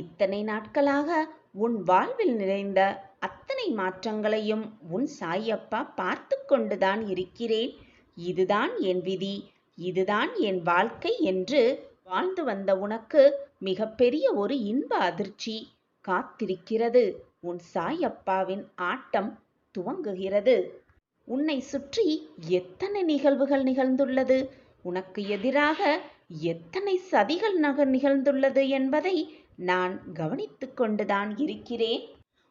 இத்தனை நாட்களாக உன் வாழ்வில் நிறைந்த அத்தனை மாற்றங்களையும் உன் சாயப்பா பார்த்து கொண்டுதான் இருக்கிறேன். இதுதான் என் விதி, இதுதான் என் வாழ்க்கை என்று வாழ்ந்து வந்த உனக்கு மிகப்பெரிய ஒரு இன்ப அதிர்ச்சி காத்திருக்கிறது. உன் சாயப்பாவின் ஆட்டம் துவங்குகிறது. உன்னை சுற்றி எத்தனை நிகழ்வுகள் நிகழ்ந்துள்ளது, உனக்கு எதிராக எத்தனை சதிகள் நிகழ்ந்துள்ளது என்பதை நான் கவனித்துக் கொண்டுதான் இருக்கிறேன்.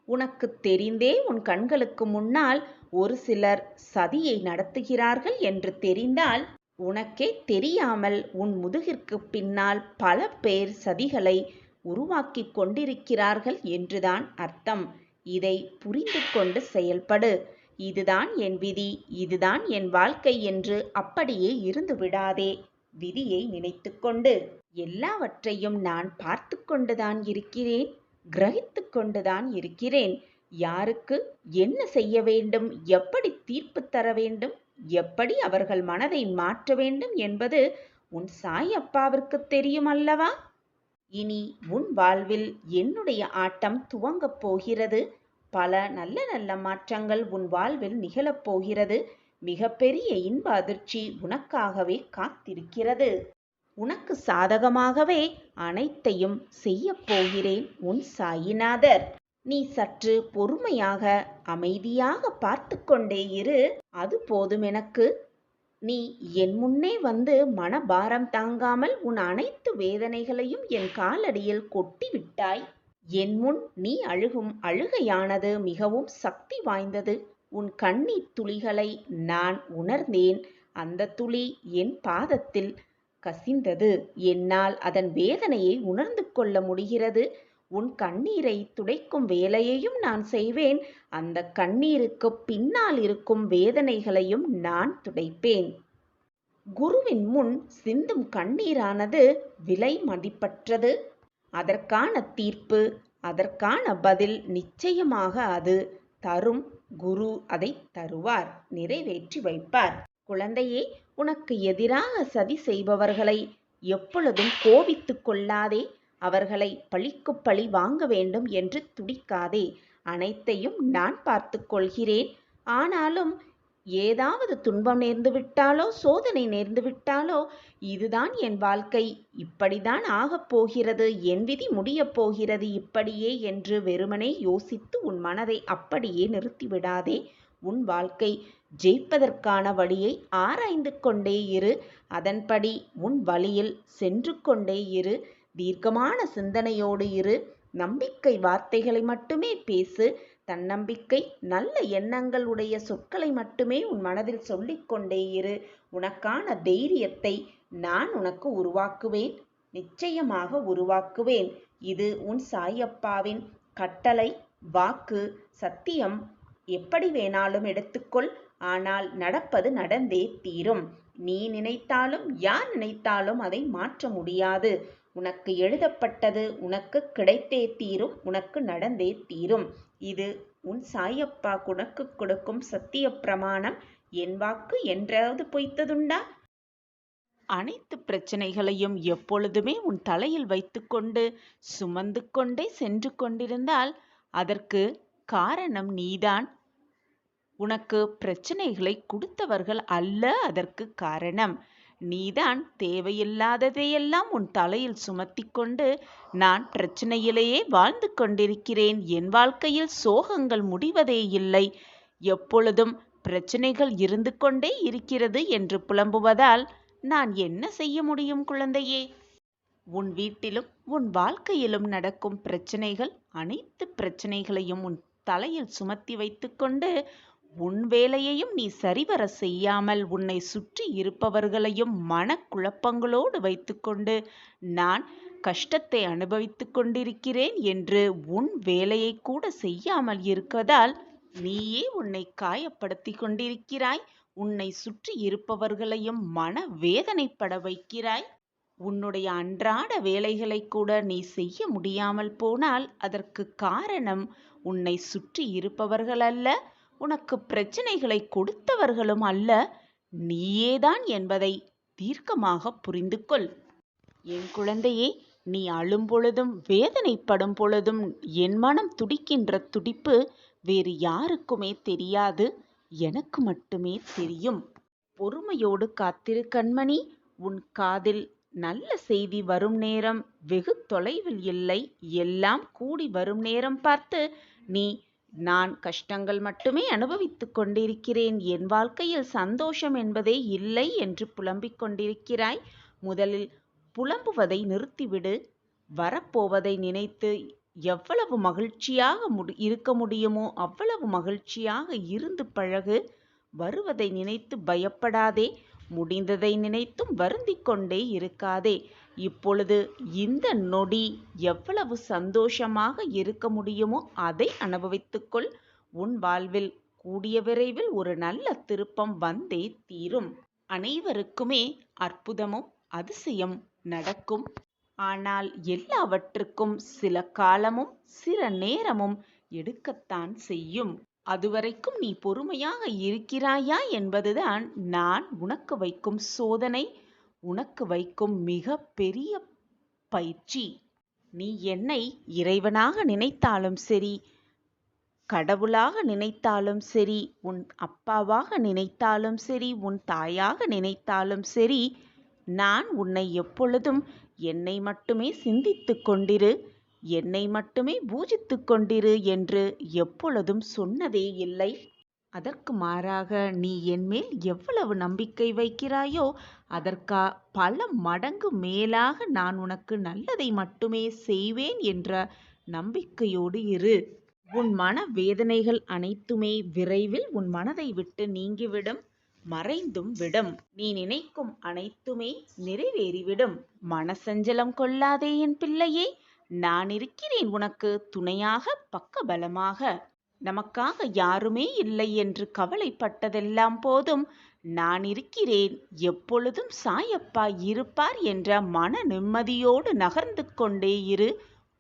உனக்கு தெரிந்தே உன் கண்களுக்கு முன்னால் ஒரு சிலர் சதியை நடத்துகிறார்கள் என்று தெரிந்தால், உனக்கே தெரியாமல் உன் முதுகிற்கு பின்னால் பல பேர் சதிகளை உருவாக்கி கொண்டிருக்கிறார்கள் என்றுதான் அர்த்தம். இதை புரிந்து கொண்டு செயல்படு. இதுதான் என் விதி, இதுதான் என் வாழ்க்கை என்று அப்படியே இருந்து விடாதே. விதியை நினைத்து கொண்டு எல்லாவற்றையும் நான் பார்த்து கொண்டுதான் இருக்கிறேன், கிரகித்து கொண்டுதான் இருக்கிறேன். யாருக்கு என்ன செய்ய வேண்டும், எப்படி தீர்ப்பு தர வேண்டும், எப்படி அவர்கள் மனதை மாற்ற வேண்டும் என்பது உன் சாயப்பாவிற்கு தெரியும் அல்லவா? இனி உன் வாழ்வில் என்னுடைய ஆட்டம் துவங்கப் போகிறது. பல நல்ல நல்ல மாற்றங்கள் உன் வாழ்வில் நிகழப் போகிறது. மிகப்பெரிய இன்ப அதிர்ச்சி உனக்காகவே காத்திருக்கிறது. உனக்கு சாதகமாகவே அனைத்தையும் செய்யப் போகிறேன் உன் சாயிநாதர். நீ சற்று பொறுமையாக அமைதியாக பார்த்து கொண்டே இரு. அது போதும் எனக்கு. நீ என் முன்னே வந்து மனபாரம் தாங்காமல் உன் அனைத்து வேதனைகளையும் என் காலடியில் கொட்டி விட்டாய். என் முன் நீ அழுகும் அழுகையானது மிகவும் சக்தி வாய்ந்தது. உன் கண்ணீர் துளிகளை நான் உணர்ந்தேன். அந்த துளி என் பாதத்தில் கசிந்தது. என்னால் அதன் வேதனையை உணர்ந்து கொள்ள முடிகிறது. உன் கண்ணீரை துடைக்கும் வேலையையும் நான் செய்வேன். அந்த கண்ணீருக்கு பின்னால் இருக்கும் வேதனைகளையும் நான் துடைப்பேன். குருவின் முன் சிந்தும் கண்ணீரானது விலை மதிப்பற்றது. அதற்கான தீர்ப்பு, அதற்கான பதில் நிச்சயமாக அது தரும். குரு அதை தருவார், நிறைவேற்றி வைப்பார். குழந்தையே, உனக்கு எதிராக சதி செய்பவர்களை எப்பொழுதும் கோபித்து கொள்ளாதே. அவர்களை பழிக்கு பழி வாங்க வேண்டும் என்று துடிக்காதே. அனைத்தையும் நான் பார்த்து கொள்கிறேன். ஆனாலும் ஏதாவது துன்பம் நேர்ந்து விட்டாலோ, சோதனை நேர்ந்து விட்டாலோ, இதுதான் என் வாழ்க்கை, இப்படிதான் ஆகப் போகிறது, என் விதி முடியப் போகிறது இப்படியே என்று வெறுமனே யோசித்து உன் மனதை அப்படியே நிறுத்திவிடாதே. உன் வாழ்க்கை ஜெயிப்பதற்கான வழியை ஆராய்ந்து கொண்டே இரு. அதன்படி உன் வழியில் சென்று கொண்டே இரு. தீர்க்கமான சிந்தனையோடு இரு. நம்பிக்கை வார்த்தைகளை மட்டுமே பேசு. தன்னம்பிக்கை, நல்ல எண்ணங்கள் உடைய சொற்களை மட்டுமே உன் மனதில் சொல்லிக்கொண்டே இரு. உனக்கான தைரியத்தை நான் உனக்கு உருவாக்குவேன், நிச்சயமாக உருவாக்குவேன். இது உன் சாயப்பாவின் கட்டளை, வாக்கு, சத்தியம். எப்படி வேணாலும் எடுத்துக்கொள். ஆனால் நடப்பது நடந்தே தீரும். நீ நினைத்தாலும் யார் நினைத்தாலும் அதை மாற்ற முடியாது. உனக்கு எழுதப்பட்டது உனக்கு கிடைத்தே தீரும், உனக்கு நடந்தே தீரும். இது உன் சாயப்பா உனக்கு கொடுக்கும் சத்திய பிரமாணம். என் வாக்கு என்றாவது பொய்த்ததுண்டா? அனைத்து பிரச்சனைகளையும் எப்பொழுதுமே உன் தலையில் வைத்துக்கொண்டு சுமந்து கொண்டே சென்று கொண்டிருந்தால் அதற்கு காரணம் நீதான். உனக்கு பிரச்சனைகளை கொடுத்தவர்கள் அல்ல அதற்கு காரணம். நீதான் தேவையில்லாததையெல்லாம் உன் தலையில் சுமத்தி கொண்டு நான் பிரச்சனையிலேயே வாழ்ந்து கொண்டிருக்கிறேன், என் வாழ்க்கையில் சோகங்கள் முடிவதே இல்லை, எப்பொழுதும் பிரச்சனைகள் இருந்து கொண்டே இருக்கிறது என்று புலம்புவதால் நான் என்ன செய்ய முடியும் குழந்தையே? உன் வீட்டிலும் உன் வாழ்க்கையிலும் நடக்கும் பிரச்சனைகள், அனைத்து பிரச்சனைகளையும் உன் தலையில் சுமத்தி வைத்துக்கொண்டு உன் வேலையையும் நீ சரிவர செய்யாமல் உன்னை சுற்றி இருப்பவர்களையும் மனக்குழப்பங்களோடு வைத்துக்கொண்டு நான் கஷ்டத்தை அனுபவித்துக் கொண்டிருக்கிறேன் என்று உன் வேலையை கூட செய்யாமல் இருப்பதால் நீயே உன்னை காயப்படுத்தி கொண்டிருக்கிறாய். உன்னை சுற்றி இருப்பவர்களையும் மன வேதனைப்பட வைக்கிறாய். உன்னுடைய அன்றாட வேலைகளை கூட நீ செய்ய முடியாமல் போனால் அதற்கு காரணம் உன்னை சுற்றி இருப்பவர்கள் அல்ல, உனக்கு பிரச்சனைகளை கொடுத்தவர்களும் அல்ல, நீயேதான் என்பதை தீர்க்கமாக புரிந்து கொள். என் குழந்தையே, நீ அழும் பொழுதும் வேதனைப்படும் பொழுதும் என் மனம் துடிக்கின்ற துடிப்பு வேறு யாருக்குமே தெரியாது, எனக்கு மட்டுமே தெரியும். பொறுமையோடு காத்திரு கண்மணி. உன் காதில் நல்ல செய்தி வரும் நேரம் வெகு தொலைவில் இல்லை. எல்லாம் கூடி வரும் நேரம் பார்த்து நீ நான் கஷ்டங்கள் மட்டுமே அனுபவித்துக் கொண்டிருக்கிறேன், என் வாழ்க்கையில் சந்தோஷம் என்பதே இல்லை என்று புலம்பிக் கொண்டிருக்கிறாய். முதலில் புலம்புவதை நிறுத்திவிடு. வரப்போவதை நினைத்து எவ்வளவு மகிழ்ச்சியாக இருக்க முடியுமோ அவ்வளவு மகிழ்ச்சியாக இருந்து பழகு. வருவதை நினைத்து பயப்படாதே, முடிந்ததை நினைத்தும் வருந்திக் கொண்டே இருக்காதே. இப்பொழுது இந்த நொடி எவ்வளவு சந்தோஷமாக இருக்க முடியுமோ அதை அனுபவித்துக்கொள். உன் வாழ்வில் கூடிய விரைவில் ஒரு நல்ல திருப்பம் வந்தே தீரும். அனைவருக்குமே அற்புதமும் அதிசயம் நடக்கும். ஆனால் எல்லாவற்றுக்கும் சில காலமும் சில நேரமும் எடுக்கத்தான் செய்யும். அதுவரைக்கும் நீ பொறுமையாக இருக்கிறாயா என்பதுதான் நான் உனக்கு வைக்கும் சோதனை, உனக்கு வைக்கும் மிக பெரிய பயிற்சி. நீ என்னை இறைவனாக நினைத்தாலும் சரி, கடவுளாக நினைத்தாலும் சரி, உன் அப்பாவாக நினைத்தாலும் சரி, உன் தாயாக நினைத்தாலும் சரி, நான் உன்னை எப்பொழுதும் என்னை மட்டுமே சிந்தித்து கொண்டிரு, என்னை மட்டுமே பூஜித்து கொண்டிரு என்று எப்பொழுதும் சொன்னதே இல்லை. அதற்கு மாறாக நீ என்மேல் எவ்வளவு நம்பிக்கை வைக்கிறாயோ அதற்கா பல மடங்கு மேலாக நான் உனக்கு நல்லதை மட்டுமே செய்வேன் என்ற நம்பிக்கையோடு இரு. உன் மன வேதனைகள் அனைத்துமே விரைவில் உன் மனதை விட்டு நீங்கிவிடும், மறைந்தும் விடும். நீ நினைக்கும் அனைத்துமே நிறைவேறிவிடும். மனசஞ்சலம் கொள்ளாதே என் பிள்ளையே. நான் இருக்கிறேன் உனக்கு துணையாக, பக்கபலமாக. நமக்காக யாருமே இல்லை என்று கவலைப்பட்டதெல்லாம் போதும். நான் இருக்கிறேன், எப்பொழுதும் சாயப்பா இருப்பார் என்ற மன நிம்மதியோடு நகர்ந்து கொண்டே இரு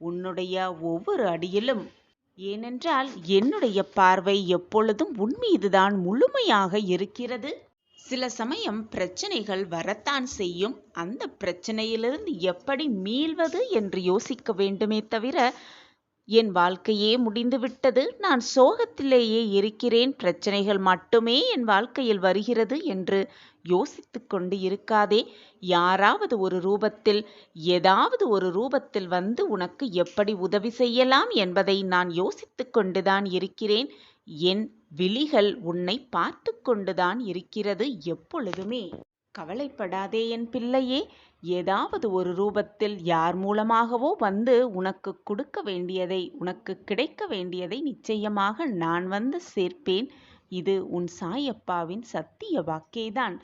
உன்னுடைய ஒவ்வொரு அடியிலும். ஏனென்றால் என்னுடைய பார்வை எப்பொழுதும் உன் மீதுதான் முழுமையாக இருக்கிறது. சில சமயம் பிரச்சனைகள் வரத்தான் செய்யும். அந்த பிரச்சனையிலிருந்து எப்படி மீள்வது என்று யோசிக்க வேண்டுமே தவிர, என் வாழ்க்கையே முடிந்துவிட்டது, நான் சோகத்திலேயே இருக்கிறேன், பிரச்சனைகள் மட்டுமே என் வாழ்க்கையில் வருகிறது என்று யோசித்து கொண்டு இருக்காதே. யாராவது ஒரு ரூபத்தில், ஏதாவது ஒரு ரூபத்தில் வந்து உனக்கு எப்படி உதவி செய்யலாம் என்பதை நான் யோசித்து கொண்டுதான் இருக்கிறேன். என் விழிகள் உன்னை பார்த்து கொண்டுதான் இருக்கிறது எப்பொழுதுமே. கவலைப்படாதே என் பிள்ளையே. ஏதாவது ஒரு ரூபத்தில் யார் மூலமாகவோ வந்து உனக்கு கொடுக்க வேண்டியதை, உனக்கு கிடைக்க வேண்டியதை நிச்சயமாக நான் வந்து சேர்ப்பேன். இது உன் சாயப்பாவின் சத்திய வாக்கேதான்.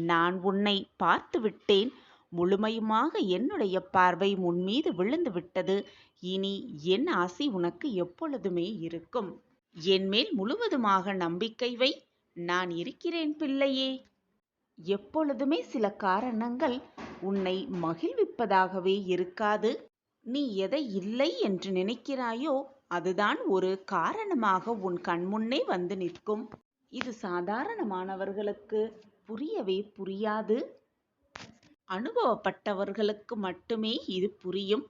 நான் உன்னை பார்த்து விட்டேன். முழுமையுமாக என்னுடைய பார்வை உன் மீது விழுந்து விட்டது. இனி என் ஆசி உனக்கு எப்பொழுதுமே இருக்கும். என்மேல் முழுவதுமாக நம்பிக்கை வை. நான் இருக்கிறேன் பிள்ளையே. எப்பொழுதுமே சில காரணங்கள் உன்னை மகிழ்விப்பதாகவே இருக்காது. நீ எதை இல்லை என்று நினைக்கிறாயோ அதுதான் ஒரு காரணமாக உன் கண்முன்னே வந்து நிற்கும். இது சாதாரணமானவர்களுக்கு புரியவே புரியாது. அனுபவப்பட்டவர்களுக்கு மட்டுமே இது புரியும்.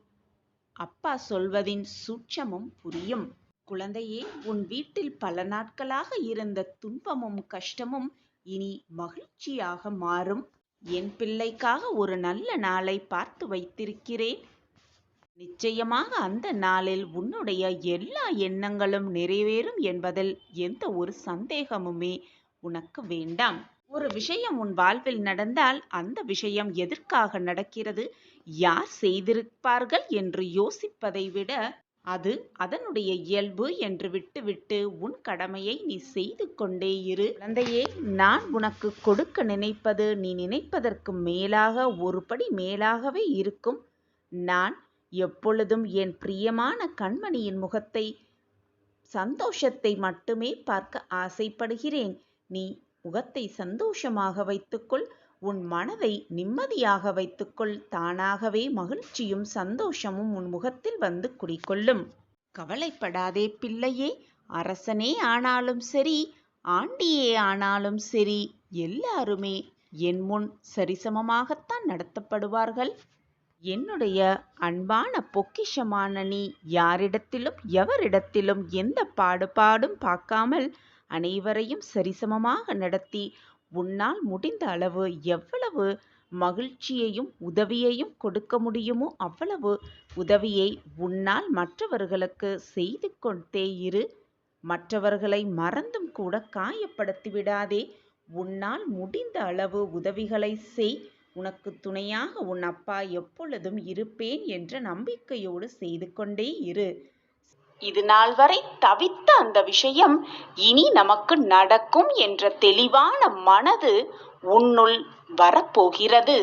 அப்பா சொல்வதின் சூட்சமும் புரியும். குழந்தையே, உன் வீட்டில் பல நாட்களாக இருந்த துன்பமும் கஷ்டமும் இனி மகிழ்ச்சியாக மாறும். என் பிள்ளைக்காக ஒரு நல்ல நாளை பார்த்து வைத்திருக்கிறேன். நிச்சயமாக அந்த நாளில் உன்னுடைய எல்லா எண்ணங்களும் நிறைவேறும் என்பதில் எந்த ஒரு சந்தேகமுமே உனக்கு வேண்டாம். ஒரு விஷயம் உன் வாழ்வில் நடந்தால் அந்த விஷயம் எதற்காக நடக்கிறது, யார் செய்திருப்பார்கள் என்று யோசிப்பதை விட அது அதனுடைய இயல்பு என்று விட்டுவிட்டு உன் கடமையை நீ செய்து கொண்டே இரு. குழந்தையே, நான் உனக்கு கொடுக்க நினைப்பது நீ நினைப்பதற்கு மேலாக, ஒரு படி மேலாகவே இருக்கும். நான் எப்பொழுதும் என் பிரியமான கண்மணியின் முகத்தை, சந்தோஷத்தை மட்டுமே பார்க்க ஆசைப்படுகிறேன். நீ முகத்தை சந்தோஷமாக வைத்துக்கொள், உன் மனதை நிம்மதியாக வைத்துக்கொள். தானாகவே மகிழ்ச்சியும் சந்தோஷமும் உன் முகத்தில் வந்து குடிக்கொள்ளும். கவலைப்படாதே பிள்ளையே. அரசனே ஆனாலும் சரி, ஆண்டியே ஆனாலும் சரி, எல்லாருமே என் முன் சரிசமமாகத்தான் நடத்தப்படுவார்கள். என்னுடைய அன்பான பொக்கிஷமான நீ யாரிடத்திலும் எவரிடத்திலும் எந்த பாடுபாடும் பார்க்காமல் அனைவரையும் சரிசமமாக நடத்தி உன்னால் முடிந்த அளவு எவ்வளவு மகிழ்ச்சியையும் உதவியையும் கொடுக்க முடியுமோ அவ்வளவு உதவியை உன்னால் மற்றவர்களுக்கு செய்து கொண்டே இரு. மற்றவர்களை மறந்தும் கூட காயப்படுத்தி விடாதே. உன்னால் முடிந்த அளவு உதவிகளை செய். உனக்கு துணையாக உன் அப்பா எப்பொழுதும் இருப்பேன் என்ற நம்பிக்கையோடு செய்து கொண்டே இரு. இது நாள் வரை தவித்த அந்த விஷயம் இனி நமக்கு நடக்கும் என்ற தெளிவான மனது உன்னுள் வரப்போகிறது.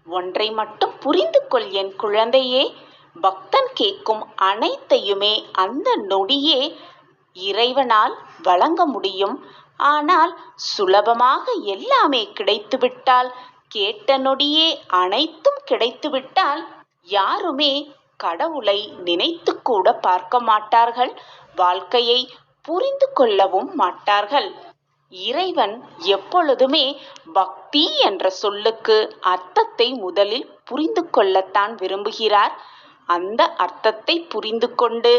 ஒன்றை மட்டும் புரிந்து கொள் என் குழந்தையே, பக்தன் கேட்கும் அனைத்தையுமே அந்த நொடியே இறைவனால் வழங்க முடியும். ஆனால் சுலபமாக எல்லாமே கிடைத்துவிட்டால், கேட்ட நொடியே அனைத்தும் கிடைத்துவிட்டால் யாருமே கடவுளை நினைத்து கூட பார்க்க மாட்டார்கள். வாழ்க்கையை புரிந்து கொள்ளவும் மாட்டார்கள். இறைவன் எப்பொழுதுமே பக்தி என்ற சொல்லுக்கு அர்த்தத்தை முதலில் புரிந்து கொள்ளத்தான் விரும்புகிறார். அந்த அர்த்தத்தை புரிந்து கொண்டு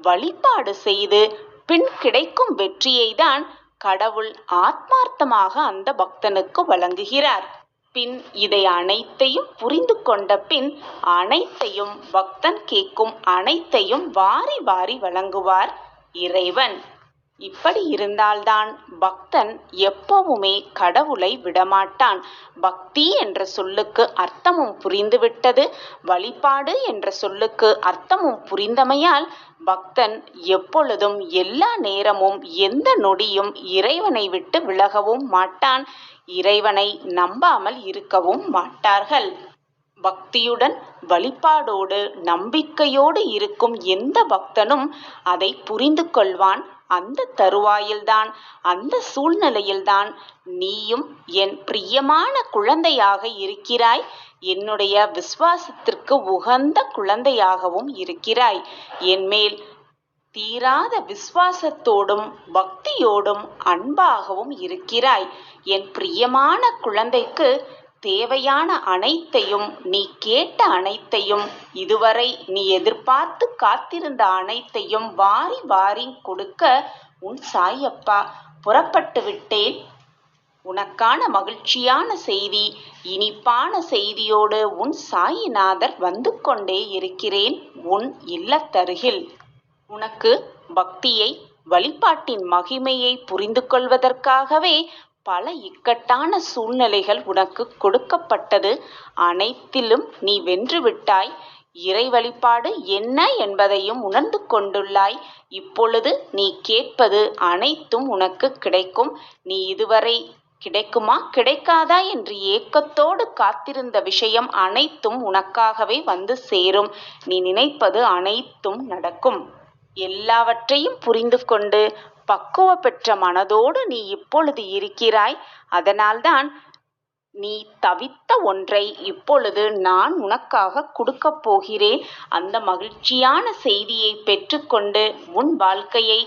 வழிபாடு செய்து பின் கிடைக்கும் வெற்றியை தான் கடவுள் ஆத்மார்த்தமாக அந்த பக்தனுக்கு வழங்குகிறார். பின் இதை அனைத்தையும் புரிந்து கொண்ட பின் அனைத்தையும் பக்தன் கேட்கும் அனைத்தையும் வாரி வாரி வழங்குவார் இறைவன். இப்படி இருந்தால்தான் பக்தன் எப்பவுமே கடவுளை விடமாட்டான். பக்தி என்ற சொல்லுக்கு அர்த்தமும் புரிந்துவிட்டது, வழிபாடு என்ற சொல்லுக்கு அர்த்தமும் புரிந்தமையால் பக்தன் எப்பொழுதும் எல்லா நேரமும் எந்த நொடியும் இறைவனை விட்டு விலகவும் மாட்டான். இறைவனை நம்பாமல் இருக்கவும் மாட்டார்கள். பக்தியுடன் வழிபாடோடு நம்பிக்கையோடு இருக்கும் எந்த பக்தனும் அதை புரிந்து கொள்வான். அந்த தருவாயில்தான், அந்த சூழ்நிலையில்தான் நீயும் என் பிரியமான குழந்தையாக இருக்கிறாய். என்னுடைய விசுவாசத்திற்கு உகந்த குழந்தையாகவும் இருக்கிறாய். என்மேல் தீராத விசுவாசத்தோடும் பக்தியோடும் அன்பாகவும் இருக்கிறாய். என் பிரியமான குழந்தைக்கு தேவையான அனைத்தையும், நீ கேட்ட அனைத்தையும், இதுவரை நீ எதிர்பார்த்து காத்திருந்த அனைத்தையும் வாரி வாரி கொடுக்க உன் சாயப்பா புறப்பட்டு விட்டேன். உனக்கான மகிழ்ச்சியான செய்தி, இனிப்பான செய்தியோடு உன் சாயிநாதர் வந்து கொண்டே இருக்கிறேன் உன் இல்லத்தருகில். உனக்கு பக்தியை, வழிபாட்டின் மகிமையை புரிந்து கொள்வதற்காகவே பல இக்கட்டான சூழ்நிலைகள் உனக்கு கொடுக்கப்பட்டது. அனைத்திலும் நீ வென்றுவிட்டாய். இறை வழிபாடு என்ன என்பதையும் உணர்ந்து கொண்டுள்ளாய். இப்பொழுது நீ கேட்பது அனைத்தும் உனக்கு கிடைக்கும். நீ இதுவரை கிடைக்குமா கிடைக்காதா என்று ஏக்கத்தோடு காத்திருந்த விஷயம் அனைத்தும் உனக்காகவே வந்து சேரும். நீ நினைப்பது அனைத்தும் நடக்கும். எல்லாவற்றையும் புரிந்து கொண்டு பக்குவ பெற்ற மனதோடு நீ இப்பொழுது இருக்கிறாய். அதனால்தான் நீ தவித்த ஒன்றை இப்பொழுது நான் உனக்காக கொடுக்கப் போகிறேன். அந்த மகிழ்ச்சியான செய்தியை பெற்றுக்கொண்டு உன் வாழ்க்கையை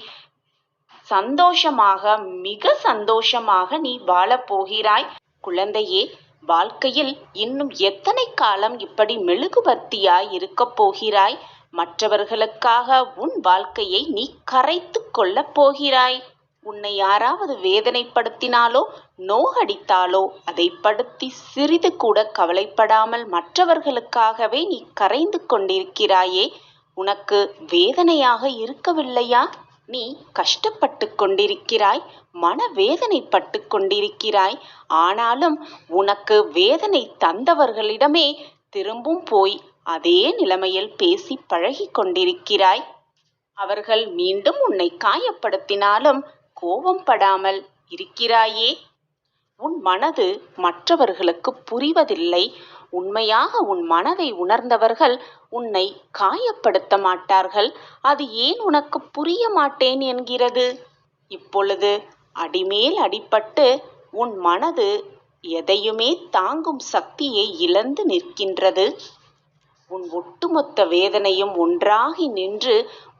சந்தோஷமாக, மிக சந்தோஷமாக நீ வாழப் போகிறாய். குழந்தையே, வாழ்க்கையில் இன்னும் எத்தனை காலம் இப்படி மெழுகுவர்த்தியாய் இருக்கப் போகிறாய்? மற்றவர்களுக்காக உன் வாழ்க்கையை நீ கரைத்து கொள்ளப் போகிறாய். உன்னை யாராவது வேதனைப்படுத்தினாலோ நோகடித்தாலோ அதை படுத்தி சிறிது கூட கவலைப்படாமல் மற்றவர்களுக்காகவே நீ கரைந்து கொண்டிருக்கிறாயே. உனக்கு வேதனையாக இருக்கவில்லையா? நீ கஷ்டப்பட்டு கொண்டிருக்கிறாய், மனவேதனைப்பட்டு கொண்டிருக்கிறாய். ஆனாலும் உனக்கு வேதனை தந்தவர்களிடமே திரும்பும் போய் அதே நிலைமையில் பேசி பழகி கொண்டிருக்கிறாய். அவர்கள் மீண்டும் உன்னை காயப்படுத்தினாலும் கோபம் படாமல் இருக்கிறாயே. உன் மனது மற்றவர்களுக்கு புரிவதில்லை. உண்மையாக உன் மனதை உணர்ந்தவர்கள் உன்னை காயப்படுத்த மாட்டார்கள். அது ஏன் உனக்கு புரிய மாட்டேன் என்கிறது? இப்பொழுது அடிமேல் அடிபட்டு உன் மனது எதையுமே தாங்கும் சக்தியை இழந்து நிற்கின்றது. உன் ஒட்டுமொத்த வேதனையும் ஒன்றாகி நின்று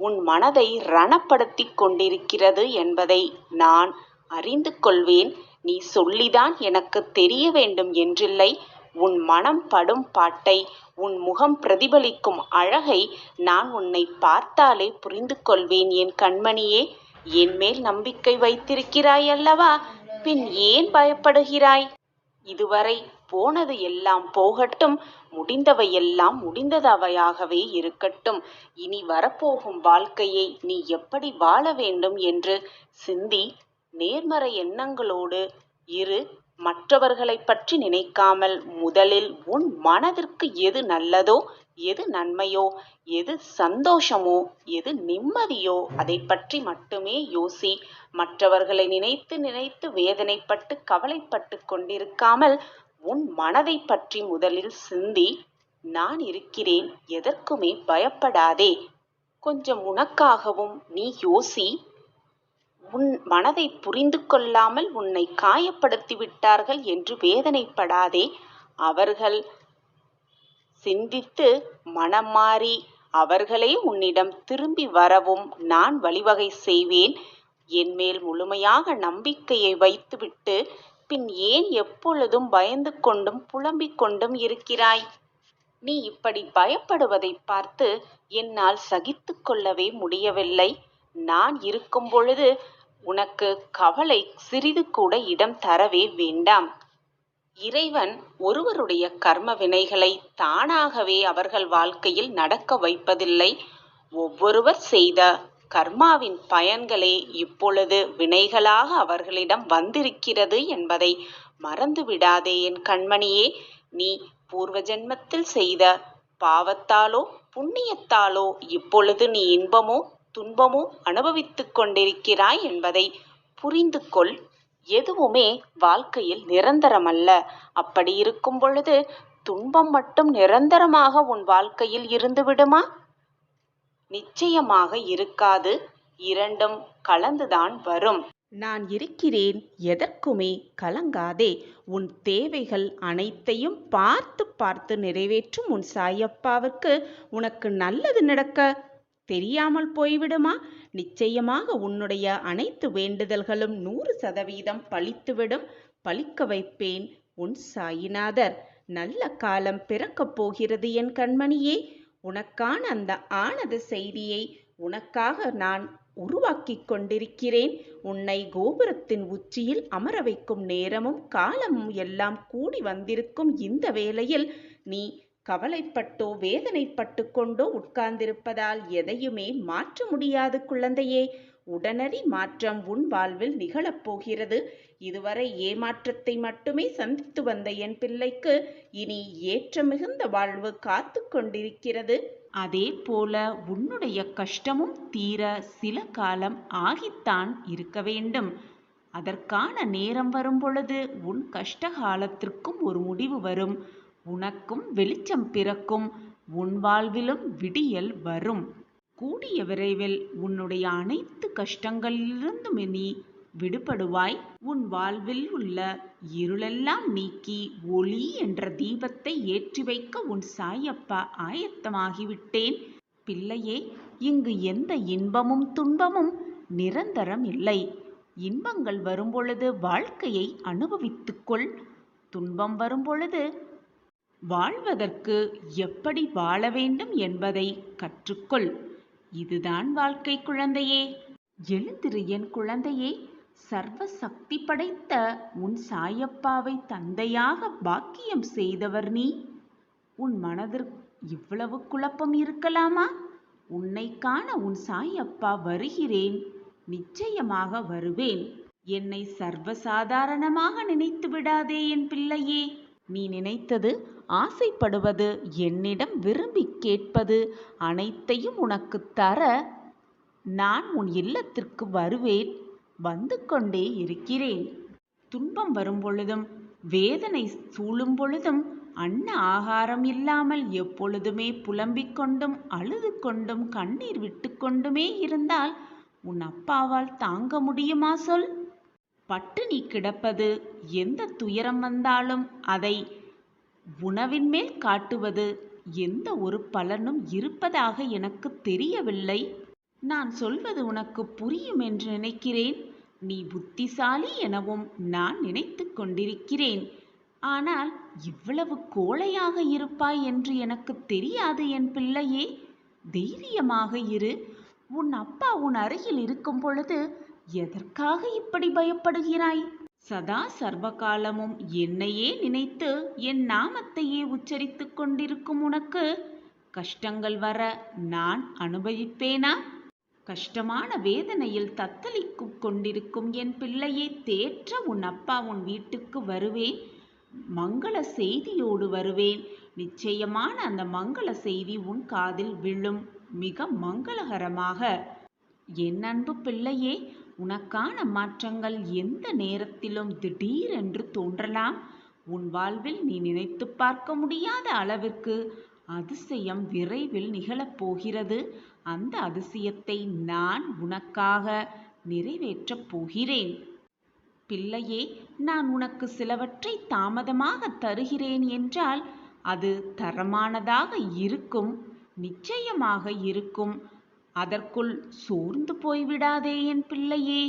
உன் மனதை ரணப்படுத்தி கொண்டிருக்கிறது என்பதை நான் அறிந்து கொள்வேன். நீ சொல்லிதான் எனக்கு தெரிய வேண்டும் என்றில்லை. உன் மனம் படும் பாட்டை, உன் முகம் பிரதிபலிக்கும் அழகை நான் உன்னை பார்த்தாலே புரிந்து கொள்வேன் என் கண்மணியே. என்மேல் நம்பிக்கை வைத்திருக்கிறாய் அல்லவா? பின் ஏன் பயப்படுகிறாய்? இதுவரை போனது எல்லாம் போகட்டும், முடிந்தவையெல்லாம் முடிந்ததவையாகவே இருக்கட்டும். இனி வரப்போகும் வாழ்க்கையை நீ எப்படி வாழ வேண்டும் என்று சிந்தி நேர்மறை எண்ணங்களோடு இரு. மற்றவர்களைப் பற்றி நினைக்காமல் முதலில் உன் மனதிற்கு எது நல்லதோ, எது நன்மையோ, எது சந்தோஷமோ, எது நிம்மதியோ அதை பற்றி மட்டுமே யோசி. மற்றவர்களை நினைத்து நினைத்து வேதனைப்பட்டு கவலைப்பட்டு கொண்டிருக்காமல் உன் மனதை பற்றி முதலில் சிந்தி. நான் இருக்கிறேன், எதற்குமே பயப்படாதே. கொஞ்சம் உனக்காகவும் நீ யோசி. உன் மனதை புரிந்து கொள்ளாமல் உன்னை காயப்படுத்தி விட்டார்கள் என்று வேதனைப்படாதே. அவர்கள் சிந்தித்து மனம் மாறி அவர்களே உன்னிடம் திரும்பி வரவும் நான் வழிவகை செய்வேன். என்மேல் முழுமையாக நம்பிக்கையை வைத்துவிட்டு பின் ஏன் எப்பொழுதும் பயந்து கொண்டும் புலம்பிக் கொண்டும் இருக்கிறாய்? நீ இப்படி பயப்படுவதை பார்த்து என்னால் சகித்து கொள்ளவே முடியவில்லை. நான் இருக்கும் பொழுது உனக்கு கவலை சிறிது கூட இடம் தரவே வேண்டாம். இறைவன் ஒருவருடைய கர்ம வினைகளை தானாகவே அவர்கள் வாழ்க்கையில் நடக்க வைப்பதில்லை. ஒவ்வொருவர் செய்த கர்மாவின் பயன்களே இப்பொழுது வினைகளாக அவர்களிடம் வந்திருக்கிறது என்பதை மறந்துவிடாதே என் கண்மணியே. நீ பூர்வ ஜென்மத்தில் செய்த பாவத்தாலோ புண்ணியத்தாலோ இப்பொழுது நீ இன்பமோ துன்பமோ அனுபவித்துக் கொண்டிருக்கிறாய் என்பதை புரிந்து கொள். எதுவுமே வாழ்க்கையில் நிரந்தரமல்ல. அப்படி இருக்கும் பொழுது துன்பம் மட்டும் நிரந்தரமாக உன் வாழ்க்கையில் இருந்து விடுமா? நிச்சயமாக இருக்காது. இரண்டும் கலந்துதான் வரும். நான் இருக்கிறேன், எதற்குமே கலங்காதே. உன் தேவைகள் அனைத்தையும் பார்த்து பார்த்து நிறைவேற்றும் உன் சாயப்பாவிற்கு உனக்கு நல்லது நடக்க தெரியாமல் போய்விடுமா? நிச்சயமாக உன்னுடைய அனைத்து வேண்டுதல்களும் 100% பலித்துவிடும். பலிக்க வைப்பேன் உன் சாயிநாதர். நல்ல காலம் பிறக்கப் போகிறது என் கண்மணியே. உனக்கான அந்த ஆனந்த செய்தியை உனக்காக நான் உருவாக்கிக் கொண்டிருக்கிறேன். உன்னை கோபுரத்தின் உச்சியில் அமர வைக்கும் நேரமும் காலமும் எல்லாம் கூடி வந்திருக்கும் இந்த வேளையில் நீ கவலைப்பட்டோ வேதனைப்பட்டு கொண்டோ உட்கார்ந்திருப்பதால் எதையுமே மாற்ற முடியாது குழந்தையே. உடனடி மாற்றம் உன் வாழ்வில் நிகழப்போகிறது. இதுவரை ஏமாற்றத்தை மட்டுமே சந்தித்து வந்த என் பிள்ளைக்கு இனி ஏற்ற மிகுந்த வாழ்வு காத்து கொண்டிருக்கிறது. அதே போல உன்னுடைய கஷ்டமும் தீர சில காலம் ஆகித்தான் இருக்க வேண்டும். அதற்கான நேரம் வரும் பொழுது உன் கஷ்ட காலத்திற்கும் ஒரு முடிவு வரும். உனக்கும் வெளிச்சம் பிறக்கும். உன் வாழ்விலும் விடியல் வரும். கூடிய விரைவில் உன்னுடைய அனைத்து கஷ்டங்களிலிருந்தும் நீ விடுபடுவாய். உன் வாழ்வில் உள்ள இருளெல்லாம் நீக்கி ஒளி என்ற தீபத்தை ஏற்றி வைக்க உன் சாயப்பா ஆயத்தமாகிவிட்டேன். பிள்ளையே, இங்கு எந்த இன்பமும் துன்பமும் நிரந்தரம் இல்லை. இன்பங்கள் வரும்பொழுது வாழ்க்கையை அனுபவித்துக்கொள். துன்பம் வரும்பொழுது வாழ்வதற்கு எப்படி வாழ வேண்டும் என்பதை கற்றுக்கொள். இதுதான் வாழ்க்கை குழந்தையே. எழுந்திரு என் குழந்தையே. சர்வ சக்தி படைத்த உன் சாயப்பாவை தந்தையாக பாக்கியம் செய்தவர் நீ. உன் மனதிற்கு இவ்வளவு குழப்பம் இருக்கலாமா? உன்னை காண உன் சாயப்பா வருகிறேன். நிச்சயமாக வருவேன். என்னை சர்வசாதாரணமாக நினைத்து விடாதே என் பிள்ளையே. நீ நினைத்தது, ஆசைப்படுவது, என்னிடம் விரும்பி கேட்பது அனைத்தையும் உனக்கு தர நான் உன் இல்லத்திற்கு வருவேன். வந்து கொண்டே இருக்கிறேன். துன்பம் வரும் பொழுதும் வேதனை சூழும் பொழுதும் அன்ன ஆகாரம் இல்லாமல் எப்பொழுதுமே புலம்பிக் கொண்டும் அழுது கொண்டும் கண்ணீர் விட்டு கொண்டுமே இருந்தால் உன் அப்பாவால் தாங்க முடியுமா சொல்? பட்டினி கிடப்பது, எந்த துயரம் வந்தாலும் அதை உணவின் மேல் காட்டுவது, எந்த ஒரு பலனும் இருப்பதாக எனக்கு தெரியவில்லை. நான் சொல்வது உனக்கு புரியும் என்று நினைக்கிறேன். நீ புத்திசாலி எனவும் நான் நினைத்து கொண்டிருக்கிறேன். ஆனால் இவ்வளவு கோழையாக இருப்பாய் என்று எனக்கு தெரியாது என் பிள்ளையே. தைரியமாக இரு. உன் அப்பா உன் அருகில் இருக்கும் பொழுது எதற்காக இப்படி பயப்படுகிறாய்? சதா சர்வகாலமும் என்னையே நினைத்து என் நாமத்தையே உச்சரித்துக் கொண்டிருக்கும் உனக்கு கஷ்டங்கள் வர நான் அனுபவிப்பேனா? கஷ்டமான வேதனையில் தத்தளிக்கும் கொண்டிருக்கும் என் பிள்ளையை தேற்ற உன் அப்பா உன் வீட்டுக்கு வருவேன். மங்கள செய்தியோடு வருவேன். நிச்சயமான அந்த மங்கள செய்தி உன் காதில் விழும், மிக மங்களகரமாக. என் அன்பு பிள்ளையே, உனக்கான மாற்றங்கள் எந்த நேரத்திலும் திடீரென்று தோன்றலாம். உன் வாழ்வில் நீ நினைத்து பார்க்க முடியாத அளவிற்கு அதிசயம் விரைவில் நிகழப்போகிறது. அந்த அதிசயத்தை நான் உனக்காக நிறைவேற்றப் போகிறேன். பிள்ளையே, நான் உனக்கு சிலவற்றை தாமதமாக தருகிறேன் என்றால் அது தரமானதாக இருக்கும், நிச்சயமாக இருக்கும். அதற்குள் சோர்ந்து போய்விடாதே என் பிள்ளையே.